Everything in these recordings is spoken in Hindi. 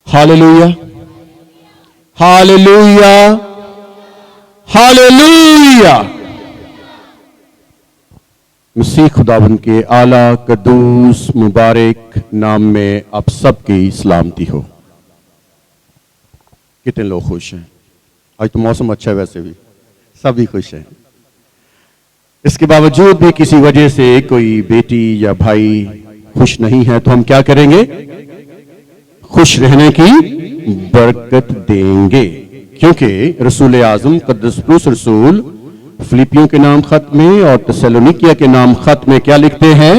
Hallelujah, hallelujah, hallelujah. मसीह खुदावंद के आला कदूस मुबारक नाम में आप सबकी सलामती हो। कितने लोग खुश हैं? आज तो मौसम अच्छा है, वैसे भी सभी खुश हैं। इसके बावजूद भी किसी वजह से कोई बेटी या भाई खुश नहीं है, तो हम क्या करेंगे? खुश रहने की बरकत देंगे, क्योंकि रसूल आजम कद्दस रसूल फिलिपियों के नाम खत में और तसलोनिकिया के नाम खत में क्या लिखते हैं?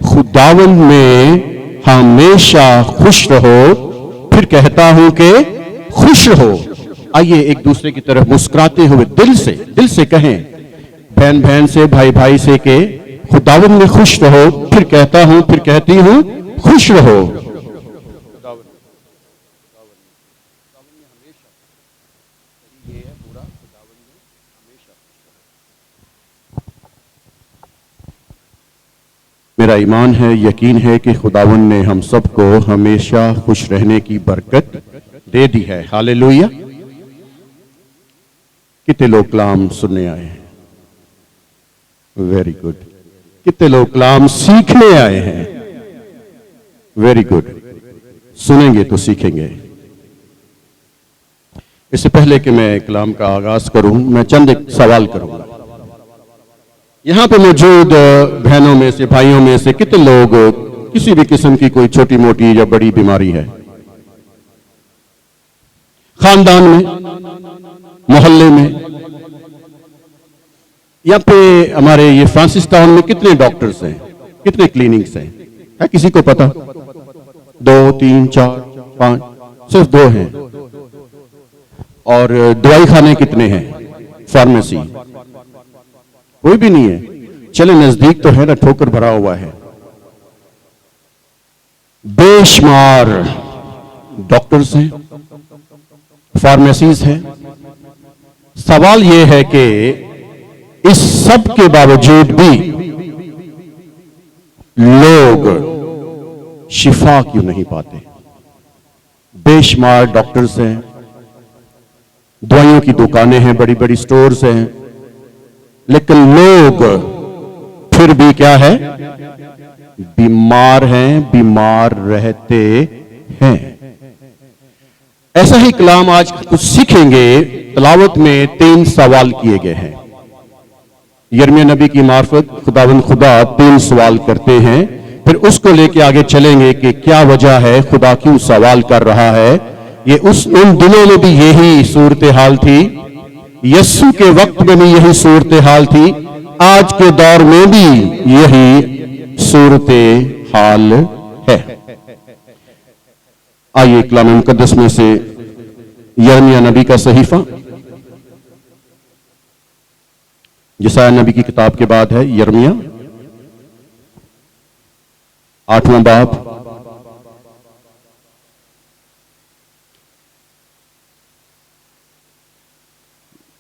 खुदावंद में हमेशा खुश रहो। फिर कहता हूं कि खुश रहो। आइए एक दूसरे की तरफ मुस्कुराते हुए दिल से कहें, बहन बहन से, भाई भाई से, के खुदावंद में खुश रहो। फिर कहता हूं, फिर कहती हूं, खुश रहो। मेरा ईमान है, यकीन है कि खुदावंद ने हम सबको हमेशा खुश रहने की बरकत दे दी है। हालेलुया। कितने लोग कलाम सुनने आए हैं? Very good. कितने लोग कलाम सीखने आए हैं? Very good. सुनेंगे तो सीखेंगे। इससे पहले कि मैं कलाम का आगाज करूं, मैं चंद एक सवाल करूंगा। यहां पे मौजूद बहनों में से, भाइयों में से कितने लोग किसी भी किस्म की कोई छोटी मोटी या बड़ी बीमारी है? खानदान में, मोहल्ले में, यहाँ पे हमारे ये फ्रांसिस टाउन में कितने डॉक्टर्स हैं, कितने क्लिनिक्स हैं? है किसी को पता? 2, 3, 4, 5? सिर्फ 2 हैं। और दवाई खाने कितने हैं? फार्मेसी कोई भी नहीं है। चले नजदीक तो है ना, ठोकर भरा हुआ है। बेशुमार डॉक्टर्स हैं, फार्मेसीज हैं। सवाल यह है कि इस सब के बावजूद भी लोग शिफा क्यों नहीं पाते? बेशुमार डॉक्टर्स हैं, दवाइयों की दुकानें हैं, बड़ी बड़ी स्टोर्स हैं, लेकिन लोग फिर भी क्या है? बीमार हैं, बीमार रहते हैं। ऐसा ही कलाम आज कुछ सीखेंगे। तलावत में 3 सवाल किए गए हैं। यिर्मयाह नबी की मार्फत खुदावंद खुदा 3 सवाल करते हैं। फिर उसको लेके आगे चलेंगे कि क्या वजह है, खुदा क्यों सवाल कर रहा है। ये उन दिनों में भी यही सूरत हाल थी, यस्सु के वक्त में भी यही सूरत हाल थी, आज के दौर में भी यही सूरत हाल है। आइए कलाम मुकद्दस में से यिर्मयाह नबी का सहीफा, यशायाह नबी की किताब के बाद है यिर्मयाह, 8वां बाब,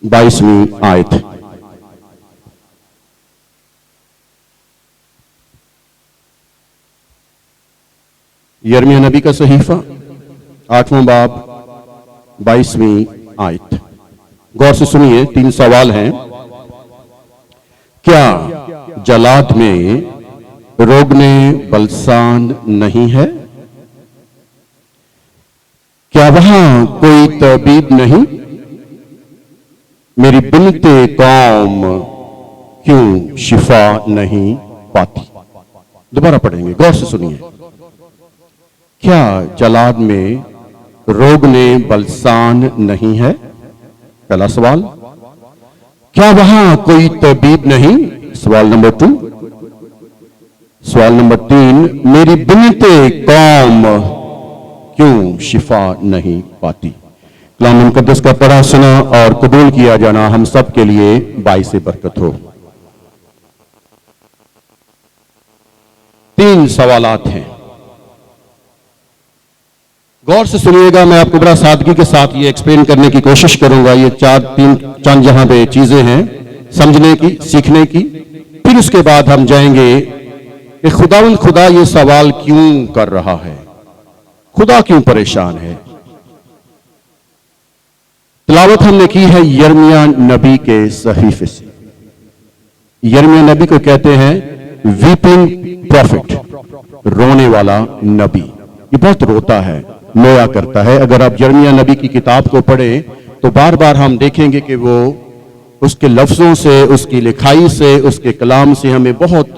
बाईसवीं आयत। यिर्मयाह नबी का सहीफा, 8वां बाब, 22वीं आयत। गौर से सुनिए, 3 सवाल हैं। क्या जलाद में रोगने बलसान नहीं है? क्या वहां कोई तबीब नहीं? मेरी बिनते कौम क्यों शिफा नहीं पाती? दोबारा पढ़ेंगे, गौर से सुनिए। क्या जलाद में रोगने बलसान नहीं है? पहला सवाल। क्या वहां कोई तबीब नहीं? सवाल नंबर 2। सवाल नंबर 3, मेरी बिनते कौम क्यों शिफा नहीं पाती? कलाम मुकद्दस का पढ़ा, सुना और कबूल किया जाना हम सब के लिए बाइसे बरकत हो। 3 सवालात हैं, गौर से सुनिएगा। मैं आपको बड़ा सादगी के साथ ये एक्सप्लेन करने की कोशिश करूंगा। ये 3 चंद जहां पे चीजें हैं समझने की, सीखने की। फिर उसके बाद हम जाएंगे कि खुदा ये सवाल क्यों कर रहा है। खुदा क्यों परेशान है? तिलावत हमने की है यिर्मयाह नबी के सहीफे से। यिर्मयाह नबी को कहते हैं वीपिंग प्रॉफिट, रोने वाला नबी। ये बहुत रोता है, रोया करता है। अगर आप यिर्मयाह नबी की किताब को पढ़ें तो बार बार हम देखेंगे कि वो उसके लफ्जों से, उसकी लिखाई से, उसके कलाम से हमें बहुत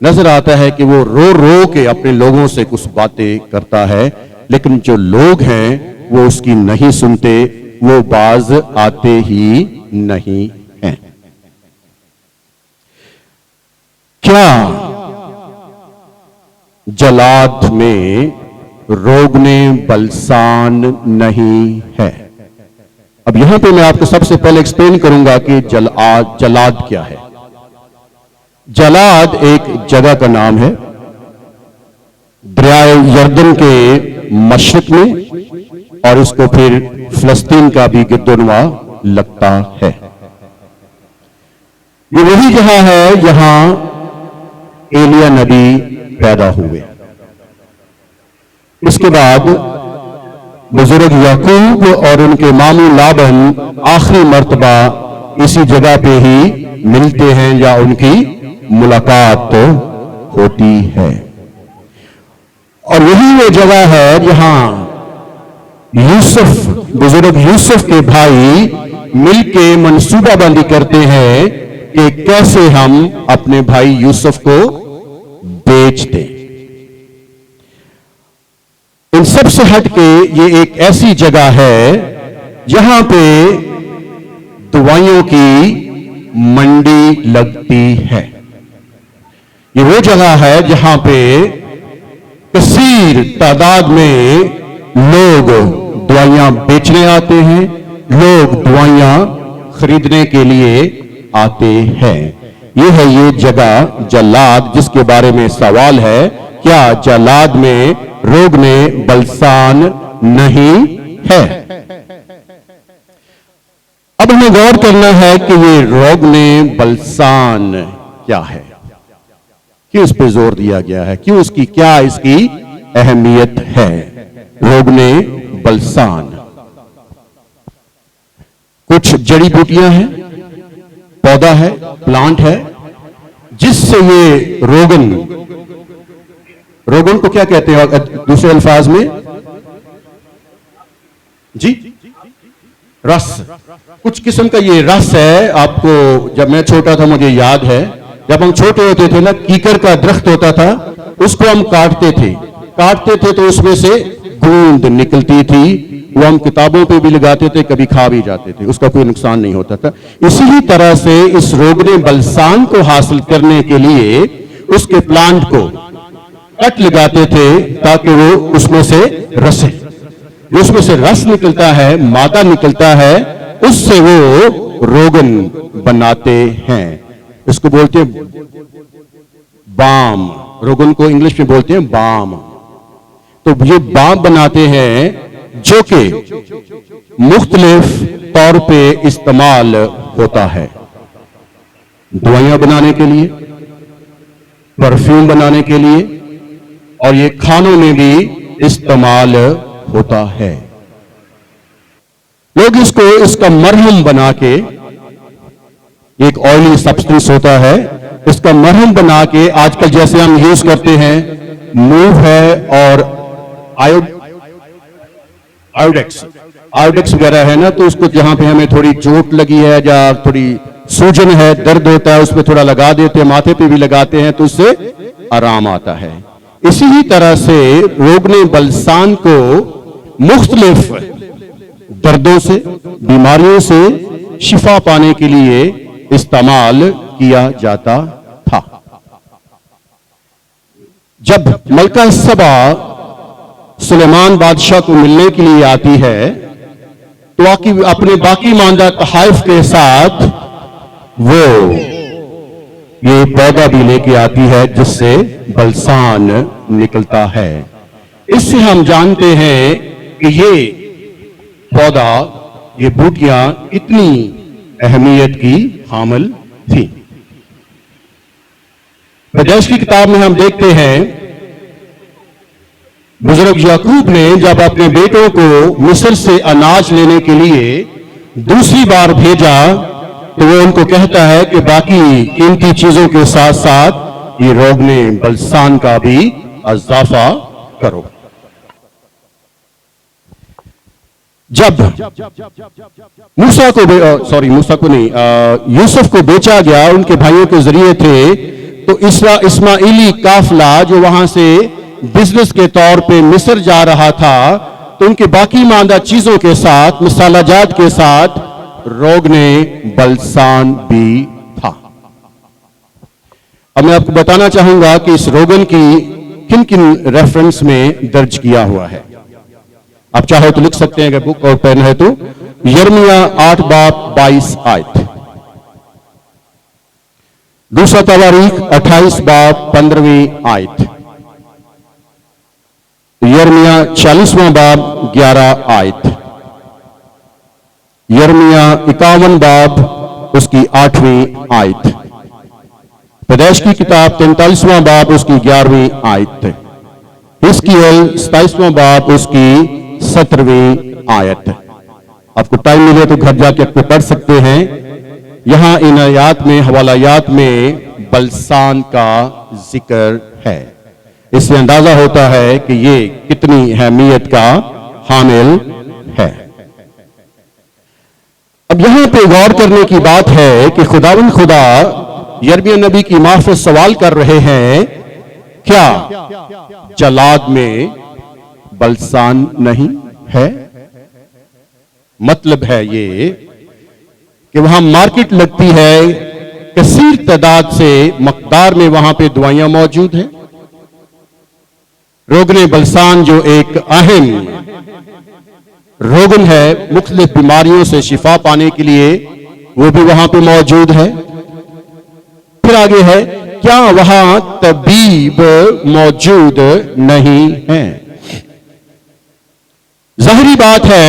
नजर आता है कि वो रो रो के अपने लोगों से कुछ बातें करता है, लेकिन जो लोग हैं वो उसकी नहीं सुनते, वो बाज आते ही नहीं हैं। क्या जलाद में रोगने बलसान नहीं है? अब यहां पे मैं आपको सबसे पहले एक्सप्लेन करूंगा कि जलाद क्या है। जलाद एक जगह का नाम है दरिया यर्दन के मशरिक में, और इसको फिर फिलिस्तीन का भी गिरदोनवा लगता है। ये वही जगह है जहां एलिया नबी पैदा हुए। इसके बाद बुजुर्ग याकूब और उनके मामू लाबन आखिरी मर्तबा इसी जगह पे ही मिलते हैं या उनकी मुलाकात होती है। और यही वो जगह है जहां यूसुफ, बुजुर्ग यूसुफ के भाई मिलके मंसूबाबंदी करते हैं कि कैसे हम अपने भाई यूसुफ को बेच दें। इन सब से हटके ये एक ऐसी जगह है जहां पे दवाइयों की मंडी लगती है। ये वो जगह है जहां पे कसीर तादाद में लोग दवाइयां बेचने आते हैं, लोग दवाइयां खरीदने के लिए आते हैं। ये है ये जगह जलाद, जिसके बारे में सवाल है, क्या जलाद में रोगने बलसान नहीं है? अब हमें गौर करना है कि ये रोगने बलसान क्या है, क्यों इस पे जोर दिया गया है, क्यों इसकी, क्या इसकी अहमियत है। रोगने बलसान कुछ जड़ी बूटियां हैं, पौधा है, प्लांट है, जिससे ये रोगन को क्या कहते हैं दूसरे अल्फाज में? जी, रस। कुछ किस्म का ये रस है। आपको जब मैं छोटा था मुझे याद है, जब हम छोटे होते थे ना, कीकर का दरख्त होता था, उसको हम काटते थे तो उसमें से गूंद निकलती थी, वो हम किताबों पे भी लगाते थे, कभी खा भी जाते थे, उसका कोई नुकसान नहीं होता था। इसी ही तरह से इस रोगने बलसान को हासिल करने के लिए उसके प्लांट को कट लगाते थे ताकि वो उसमें से उसमें से रस निकलता है, मादा निकलता है, उससे वो रोगन बनाते हैं। इसको बोलते हैं बाम, रोगन को इंग्लिश में बोलते हैं बाम। तो ये बाम बनाते हैं जो कि मुख्तलिफ तौर पे इस्तेमाल होता है, दवाइयां बनाने के लिए, परफ्यूम बनाने के लिए, और ये खानों में भी इस्तेमाल होता है। लोग इसका मरहम बना के, एक ऑयली सब्सटेंस होता है, इसका मरहम बना के आजकल जैसे हम यूज करते हैं, मूव है और आयोडेक्स वगैरह है ना, तो उसको जहां पे हमें थोड़ी चोट लगी है या थोड़ी सूजन है, दर्द होता है, उसमें थोड़ा लगा देते हैं, माथे पे भी लगाते हैं, तो उससे आराम आता है। इसी ही तरह से रोगने बलसान को मुख्तलिफ दर्दों से, बीमारियों से शिफा पाने के लिए इस्तेमाल किया जाता था। जब मलका सबा सुलेमान बादशाह को मिलने के लिए आती है तो अपने बाकी मानदा तहाइफ के साथ वो ये पौधा भी लेके आती है जिससे बलसान निकलता है। इससे हम जानते हैं कि ये पौधा, ये बूटियां इतनी अहमियत की हामिल थी। पैदाइश की किताब में हम देखते हैं बुजुर्ग याकूब ने जब अपने बेटों को मिस्र से अनाज लेने के लिए दूसरी बार भेजा तो वो उनको कहता है कि बाकी कीमती चीजों के साथ साथ ये रोगने बलसान का भी इजाफा करो। जब मूसा को नहीं, यूसुफ को बेचा गया उनके भाइयों के जरिए थे, तो इस्माइली काफिला जो वहां से बिजनेस के तौर पे मिस्र जा रहा था, तो उनके बाकी मांदा चीजों के साथ, मसालाजात के साथ रोगने बलसान भी था। अब मैं आपको बताना चाहूंगा कि इस रोगन की किन किन रेफरेंस में दर्ज किया हुआ है। आप चाहो तो लिख सकते हैं, अगर बुक और पेन है तो। यिर्मयाह 8 बाब 22 आयत, दूसरा तवारीख 28 बाब 15वीं आयत, यिर्मयाह 40वां बाब 11 आयत, यिर्मयाह 51 बाब उसकी 8वीं आयत, पैदाइश की किताब 43वां बाब उसकी 11वीं आयत, हिजकिय्याह 27वां बाब उसकी 17वीं आयत। आपको टाइम मिले तो घर जाके आपको पढ़ सकते हैं। यहां इन आयात में, हवालायात में बलसान का जिक्र है। इससे अंदाजा होता है कि ये कितनी अहमियत का हामिल है। अब यहां पे गौर करने की बात है कि खुदावंद खुदा यिर्मयाह नबी की मार्फत सवाल कर रहे हैं, क्या जलाद में बलसान नहीं है? मतलब है ये कि वहां मार्केट लगती है, कसीर तादाद से मकदार में वहां पे दवाइयां मौजूद हैं। रोगने बलसान जो एक अहम रोगन है मुख्तलिफ बीमारियों से शिफा पाने के लिए, वो भी वहां पे मौजूद है। फिर आगे है, क्या वहां तबीब मौजूद नहीं है? जाहिरी बात है,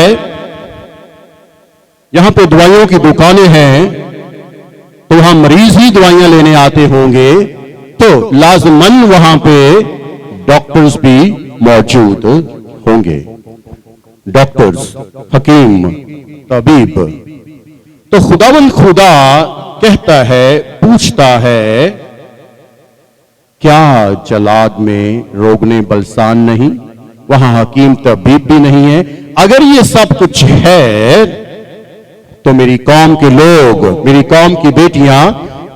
यहां पे दवाइयों की दुकानें हैं, तो वहां मरीज ही दवाइयां लेने आते होंगे, तो लाजमन वहां पे डॉक्टर्स भी मौजूद होंगे। डॉक्टर्स, हकीम, तबीब। तो खुदावंद खुदा कहता है, पूछता है, क्या जलाद में रोगने बलसान नहीं? वहां हकीम तबीब भी नहीं है? अगर ये सब कुछ है तो मेरी कौम के लोग, मेरी कौम की बेटियां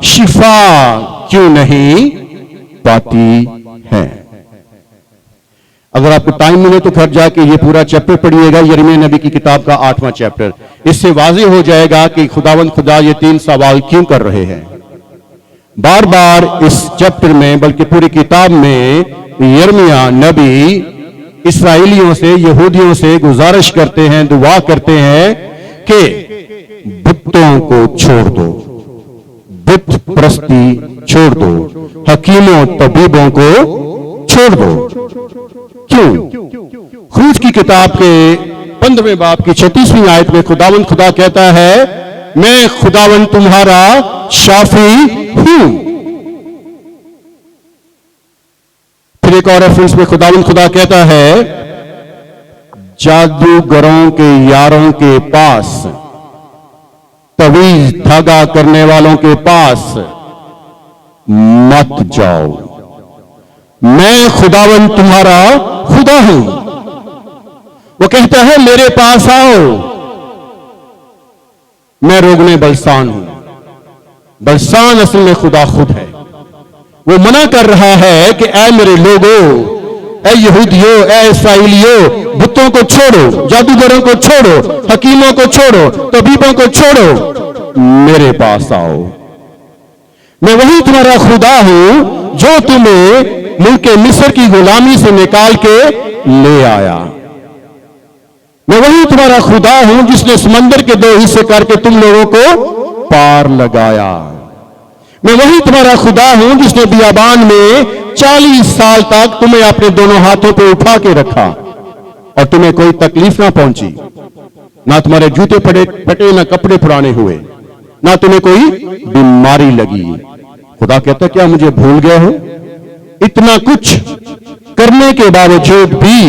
शिफा क्यों नहीं पाती हैं? अगर आपको टाइम मिले तो घर जाके ये पूरा चैप्टर पढ़िएगा, यिर्मयाह नबी की किताब का 8वां चैप्टर। इससे वाज़ेह हो जाएगा कि खुदावंद खुदा ये 3 सवाल क्यों कर रहे हैं। बार बार इस चैप्टर में, बल्कि पूरी किताब में, यिर्मयाह नबी इस्राएलियों से, यहूदियों से गुजारिश करते हैं, दुआ करते हैं कि बुतों को छोड़ दो, बुत प्रस्ती छोड़ दो, हकीमों तबीबों को छोड़ दो। क्यों? खुरूज की किताब के 15वें बाब की 36वीं आयत में खुदावंद खुदा कहता है, मैं खुदावंद तुम्हारा शाफी हूं। फिर एक और रेफरेंस में खुदावंद खुदा कहता है, जादूगरों के यारों के पास, तवीज धागा करने वालों के पास मत जाओ, मैं खुदावंद तुम्हारा खुदा हूं। वो कहता है, मेरे पास आओ, मैं रोगने बलसान हूं। बलसान असल में खुदा खुद है। वो मना कर रहा है कि ऐ मेरे लोगों, ऐ यहूदियों, ऐ इस्राएलियों, बुतों को छोड़ो, जादूगरों को छोड़ो, हकीमों को छोड़ो, तबीबों को छोड़ो, मेरे पास आओ। मैं वही तुम्हारा खुदा हूं जो तुम्हें मुल्क मिस्र की गुलामी से निकाल के ले आया। मैं वही तुम्हारा खुदा हूं जिसने समंदर के 2 हिस्से करके तुम लोगों को पार लगाया। मैं वही तुम्हारा खुदा हूं जिसने बियाबान में 40 साल तक तुम्हें अपने दोनों हाथों पे उठा के रखा और तुम्हें कोई तकलीफ ना पहुंची, ना तुम्हारे जूते फटे, ना कपड़े पुराने हुए, ना तुम्हें कोई बीमारी लगी। खुदा कहता, क्या मुझे भूल गए हो? इतना कुछ करने के बावजूद भी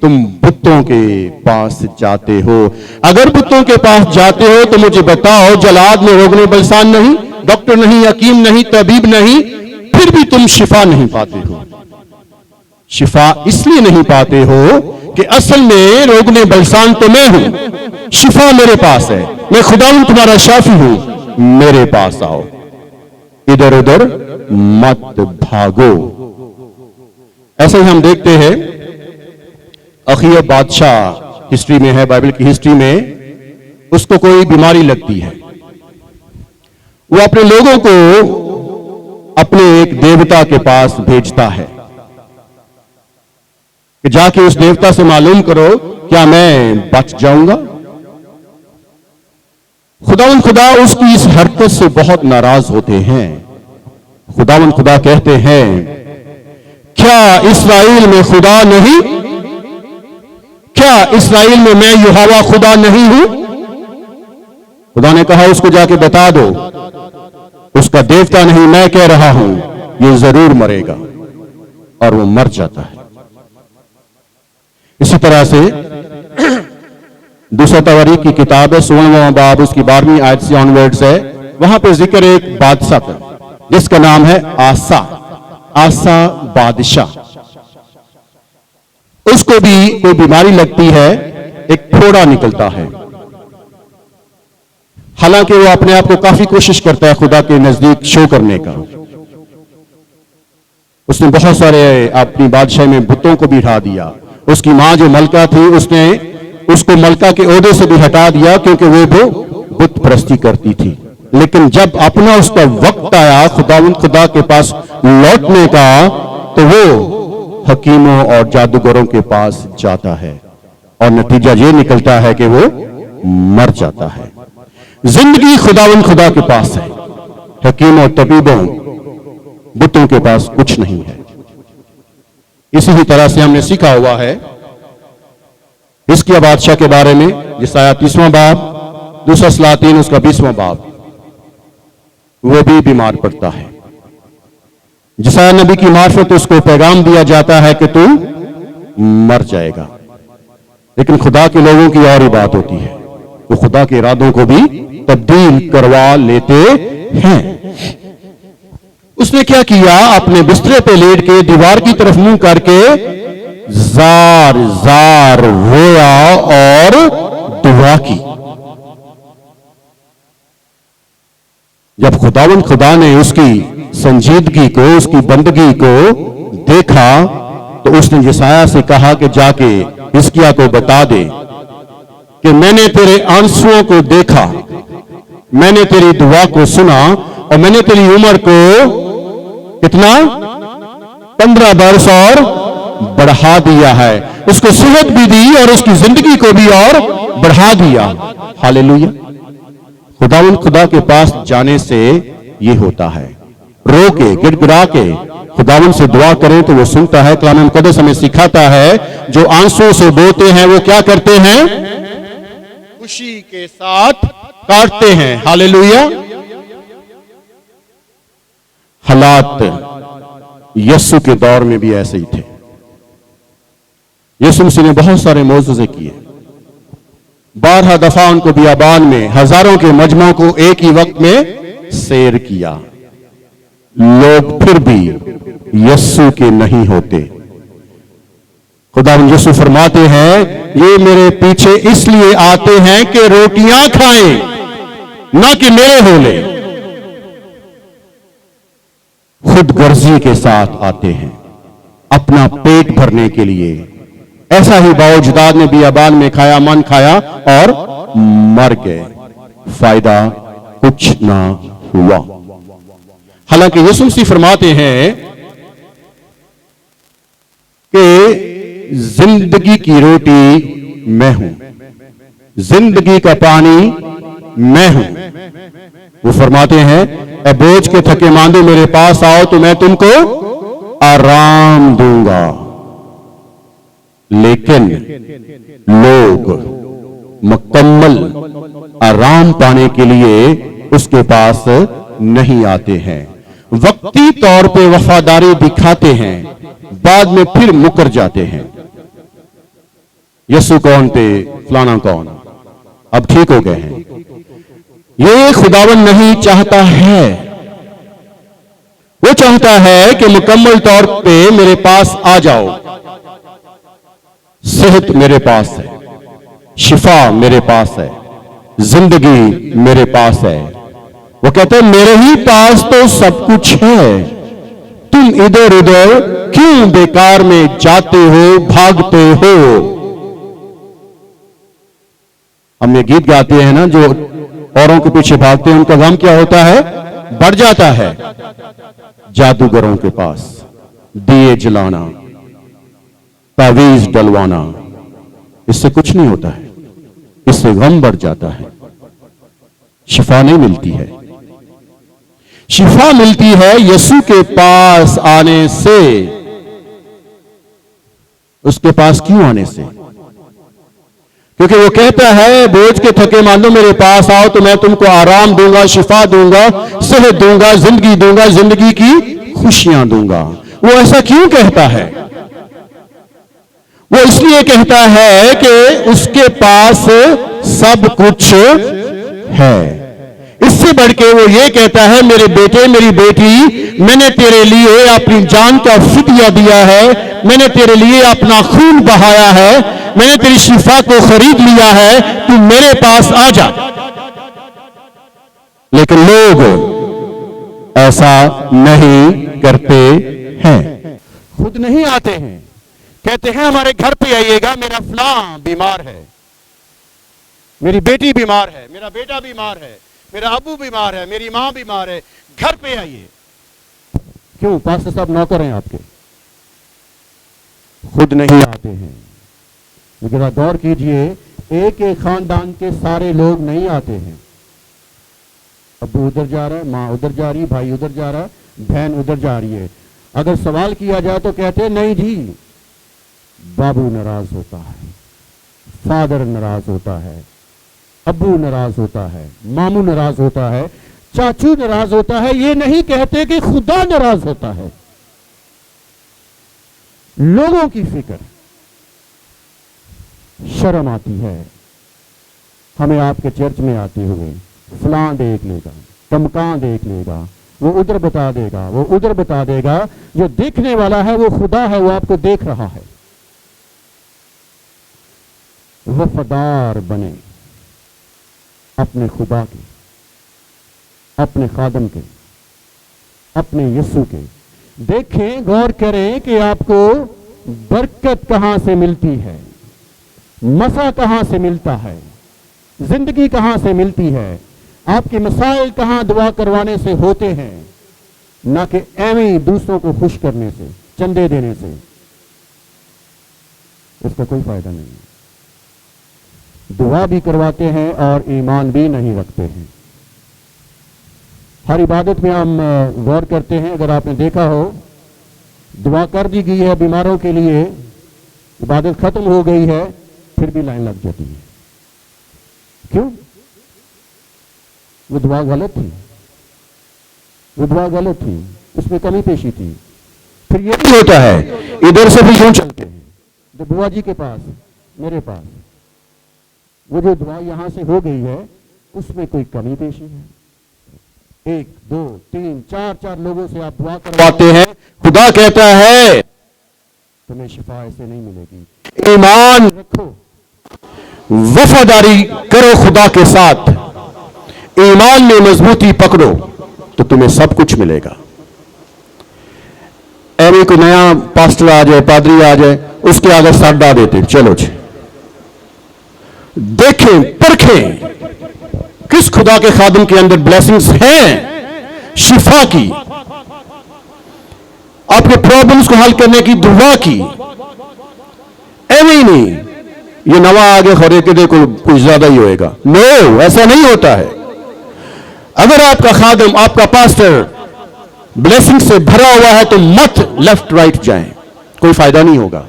तुम बुतों के पास जाते हो। अगर बुतों के पास जाते हो तो मुझे बताओ, जलाद में रोगने बलसान नहीं, डॉक्टर नहीं, हकीम नहीं, तबीब नहीं, फिर भी तुम शिफा नहीं पाते हो। शिफा इसलिए नहीं पाते हो कि असल में रोगने बलसान तो मैं हूं, शिफा मेरे पास है, मैं खुदावंद तुम्हारा शाफी हूं, मेरे पास आओ, इधर उधर मत भागो। ऐसे ही हम देखते हैं अखियब बादशाह हिस्ट्री में है, बाइबल की हिस्ट्री में, उसको कोई बीमारी लगती है। वो अपने लोगों को अपने एक देवता के पास भेजता है कि जाके उस देवता से मालूम करो क्या मैं बच जाऊंगा। खुदा उसकी इस हरकत से बहुत नाराज होते हैं। खुदा कहते हैं, क्या इस्राएल में खुदा नहीं, क्या इस्राएल में मैं यहोवा खुदा नहीं हूं? खुदा ने कहा उसको जाके बता दो, उसका देवता नहीं मैं कह रहा हूं, ये जरूर मरेगा। और वो मर जाता है। इसी तरह से दूसरा तवारीख की किताब है, 16वां बाब, उसकी 12वीं आयत से ऑनवर्ड्स है। वहां पे जिक्र एक बादशाह का जिसका नाम है आसा बादशाह। उसको भी कोई बीमारी लगती है, एक फोड़ा निकलता है। हालांकि वो अपने आप को काफी कोशिश करता है खुदा के नजदीक शो करने का। उसने बहुत सारे अपनी बादशाही में बुतों को भी हटा दिया। उसकी मां जो मलका थी, उसने उसको मलका के ओहदे से भी हटा दिया क्योंकि वो बुत परस्ती करती थी। लेकिन जब अपना उसका वक्त आया खुदा के पास लौटने का, तो वो हकीमों और जादूगरों के पास जाता है और नतीजा ये निकलता है कि वो मर जाता है। जिंदगी खुदा के पास है, हकीमों तबीबों बुतों के पास कुछ नहीं है। इसी ही तरह से हमने सीखा हुआ है हिजकिय्याह बादशाह के बारे में, यशायाह 30वां बाब, दूसरा सलातीन उसका 20वां बाब। वो भी बीमार पड़ता है। यशायाह नबी की मार्फत उसको पैगाम दिया जाता है कि तू मर जाएगा। लेकिन खुदा के लोगों की और ही बात होती है, वो खुदा के इरादों को भी तब्दील करवा लेते हैं। उसने क्या किया, अपने बिस्तरे पे लेट के दीवार की तरफ मुंह करके जार जार रोया और दुआ की। जब खुदा ने उसकी संजीदगी को, उसकी बंदगी को देखा, तो उसने यशायाह से कहा कि जाके हिजकिय्याह को बता दे कि मैंने तेरे आंसुओं को देखा, मैंने तेरी दुआ को सुना और मैंने तेरी उम्र को कितना 15 वर्ष और बढ़ा दिया है। उसको सेहत भी दी और उसकी जिंदगी को भी और बढ़ा दिया। हालेलुया। खुदा के पास जाने से ये होता है, रो के गिड़गिड़ा के खुदावंद से दुआ करें तो वो सुनता है। कलाम मुकद्दस हमें सिखाता है, जो आंसू से बोते हैं वो क्या करते हैं, खुशी के साथ काटते हैं। हालेलुया। हालात यीशु के दौर में भी ऐसे ही थे। यीशु मसीह ने बहुत सारे मौजूज़े किए, 12 दफा उनको बियाबान में हजारों के मजमों को एक ही वक्त में सैर किया। लोग फिर भी यीशु के नहीं होते। खुदावंद यीशु फरमाते हैं, ये मेरे पीछे इसलिए आते हैं कि रोटियां खाएं, ना कि मेरे होले। खुद गर्जी के साथ आते हैं अपना पेट भरने के लिए। ऐसा ही बाओजदाद ने बियाबान में खाया, मन खाया और मर गए, फायदा कुछ ना हुआ। हालांकि यीशु मसीह फरमाते हैं कि जिंदगी की रोटी मैं हूं, जिंदगी का पानी मैं हूं। वो फरमाते हैं, ए बोझ के थके मांदे मेरे पास आओ तो मैं तुमको आराम दूंगा। लेकिन लोग मुकम्मल आराम पाने के लिए उसके पास नहीं आते हैं। वक्ती तौर पे वफादारी दिखाते हैं, बाद में फिर मुकर जाते हैं। यसु कौन थे, फलाना कौन, अब ठीक हो गए हैं। ये खुदावन नहीं चाहता है। वो चाहता है कि मुकम्मल तौर पे मेरे पास आ जाओ। सेहत मेरे पास है, शिफा मेरे पास है, जिंदगी मेरे पास है। वो कहते हैं मेरे ही पास तो सब कुछ है, तुम इधर उधर क्यों बेकार में जाते हो, भागते हो। हम ये गीत गाते हैं ना, जो औरों के पीछे भागते हैं उनका गम क्या होता है, बढ़ जाता है। जादूगरों के पास दिए जलाना, तावीज डलवाना, इससे कुछ नहीं होता है, इससे गम बढ़ जाता है, शिफा नहीं मिलती है। शिफा मिलती है यीशु के पास आने से। उसके पास क्यों आने से? क्योंकि वो कहता है बोझ के थके मानो मेरे पास आओ तो मैं तुमको आराम दूंगा, शिफा दूंगा, सेहत दूंगा, जिंदगी दूंगा, जिंदगी की खुशियां दूंगा। वो ऐसा क्यों कहता है? वो इसलिए कहता है कि उसके पास सब कुछ है। इससे बढ़ के वो ये कहता है मेरे बेटे मेरी बेटी, मैंने तेरे लिए अपनी जान का फिदिया दिया है, मैंने तेरे लिए अपना खून बहाया है, मैंने तेरी शिफा को खरीद लिया है, तू मेरे पास आ जा। लेकिन लोग ऐसा नहीं करते हैं, खुद नहीं आते हैं। कहते हैं हमारे घर पे आइएगा, मेरा फलां बीमार है, मेरी बेटी बीमार है, मेरा बेटा बीमार है, मेरा अबू बीमार है, मेरी मां बीमार है, घर पे आइए। क्यों? पास्टर साहब नौकर हैं आपके, खुद नहीं आते हैं। जरा गौर कीजिए, एक एक खानदान के सारे लोग नहीं आते हैं। अबू उधर जा रहा है, मां उधर जा रही है, भाई उधर जा रहा है, बहन उधर जा रही है। अगर सवाल किया जाए तो कहते हैं नहीं जी, बाबू नाराज होता है, फादर नाराज होता है, अब्बू नाराज होता है, मामू नाराज होता है, चाचू नाराज होता है। ये नहीं कहते कि खुदा नाराज होता है। लोगों की फिक्र, शर्म आती है हमें आपके चर्च में आते हुए। फलां देख लेगा, टमकां देख लेगा, वो उधर बता देगा, वो उधर बता देगा। जो देखने वाला है वो खुदा है, वो आपको देख रहा है। वफादार बने अपने खुदा के, अपने खादम के, अपने यीशु के। देखें, गौर करें कि आपको बरकत कहां से मिलती है, मसा कहां से मिलता है, जिंदगी कहां से मिलती है, आपके मसाइल कहां दुआ करवाने से होते हैं, ना कि एवं ही दूसरों को खुश करने से, चंदे देने से। इसका कोई फायदा नहीं है। दुआ भी करवाते हैं और ईमान भी नहीं रखते हैं। हर इबादत में हम गौर करते हैं, अगर आपने देखा हो, दुआ कर दी गई है बीमारों के लिए, इबादत खत्म हो गई है, फिर भी लाइन लग जाती है। क्यों? वो दुआ गलत थी, वो दुआ गलत थी, उसमें कमी पेशी थी। फिर ये भी होता है, इधर से भी यूं चलते हैं, जो बुआ जी के पास, मेरे पास, वो जो दुआ यहां से हो गई है उसमें कोई कमी पेशी है। 1 2 3 4 लोगों से आप दुआ करवाते हैं, खुदा कहता है तुम्हें शिफा ऐसे नहीं मिलेगी। ईमान रखो, वफादारी करो खुदा के साथ, ईमान में मजबूती पकड़ो तो तुम्हें सब कुछ मिलेगा। एवं कोई नया पास्टर आ जाए, पादरी आ जाए, उसके आगे सर डाल देते, चलो जी देखें परखें किस खुदा के खादिम के अंदर ब्लेसिंग्स हैं, शिफा की, आपके प्रॉब्लम्स को हल करने की दुआ की। एवं ही नहीं ये नवा आगे खड़े के देखो कुछ ज्यादा ही होएगा। नो, ऐसा नहीं होता है। अगर आपका खादिम, आपका पास्टर ब्लेसिंग से भरा हुआ है तो मत लेफ्ट राइट जाएं, कोई फायदा नहीं होगा।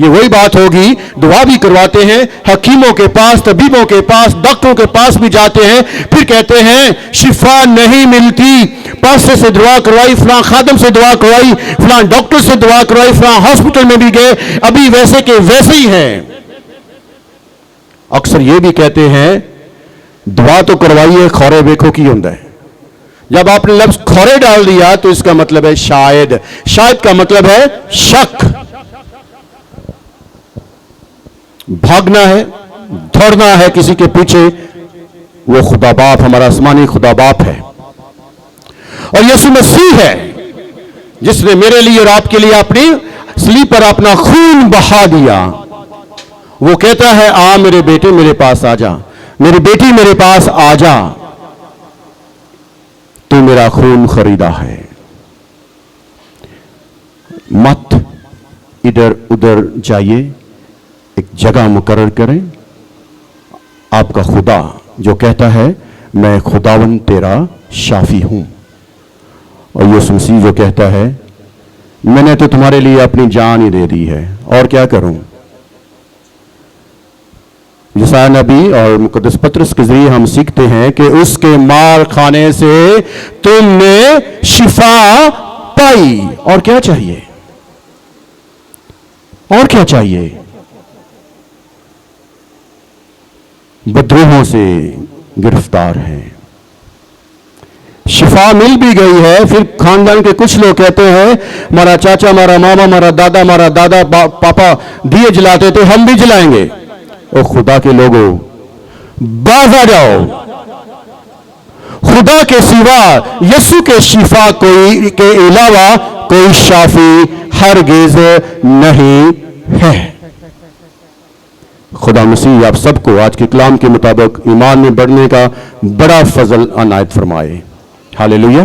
ये वही बात होगी, दुआ भी करवाते हैं, हकीमों के पास, तबीबों के पास, डॉक्टरों के पास भी जाते हैं, फिर कहते हैं शिफा नहीं मिलती, पास्टर से दुआ करवाई, फलां खादम से दुआ करवाई, फलां डॉक्टर से दुआ करवाई, फलां हॉस्पिटल में भी गए, अभी वैसे के वैसे ही हैं। अक्सर ये भी कहते हैं दुआ तो करवाइए, खौरे देखो की होता है। जब आपने लफ्ज खौरे डाल दिया तो इसका मतलब है शायद, शायद का मतलब है शक। भागना है, दौड़ना है किसी के पीछे, वो खुदा बाप, हमारा आसमानी खुदा बाप है। और यीशु मसीह है जिसने मेरे लिए और आपके लिए अपनी सलीब पर अपना खून बहा दिया। वो कहता है आ मेरे बेटे मेरे पास आ जा, मेरी बेटी मेरे पास आ जा, तू मेरा खून खरीदा है। मत इधर उधर जाइए, एक जगह मुकर्रर करें। आपका खुदा जो कहता है मैं खुदावन तेरा शाफी हूं, और यीशु मसीह जो कहता है मैंने तो तुम्हारे लिए अपनी जान ही दे दी है, और क्या करूं। यशायाह नबी और मुकद्दस पत्रस के जरिए हम सीखते हैं कि उसके मार खाने से तुमने शिफा पाई। और क्या चाहिए, और क्या चाहिए। बदरूहों से गिरफ्तार है, शिफा मिल भी गई है। फिर खानदान के कुछ लोग कहते हैं हमारा चाचा, हमारा मामा, हमारा दादा, पापा दिए जलाते थे, हम भी जलाएंगे। ओ खुदा के लोगों, बाज आ जाओ, खुदा के सिवा, यीशु के शिफा कोई के अलावा कोई शाफी हरगिज नहीं है। खुदा मसीह आप सबको आज के कलाम के मुताबिक ईमान में बढ़ने का बड़ा फजल अनायत फरमाए। हालेलुया।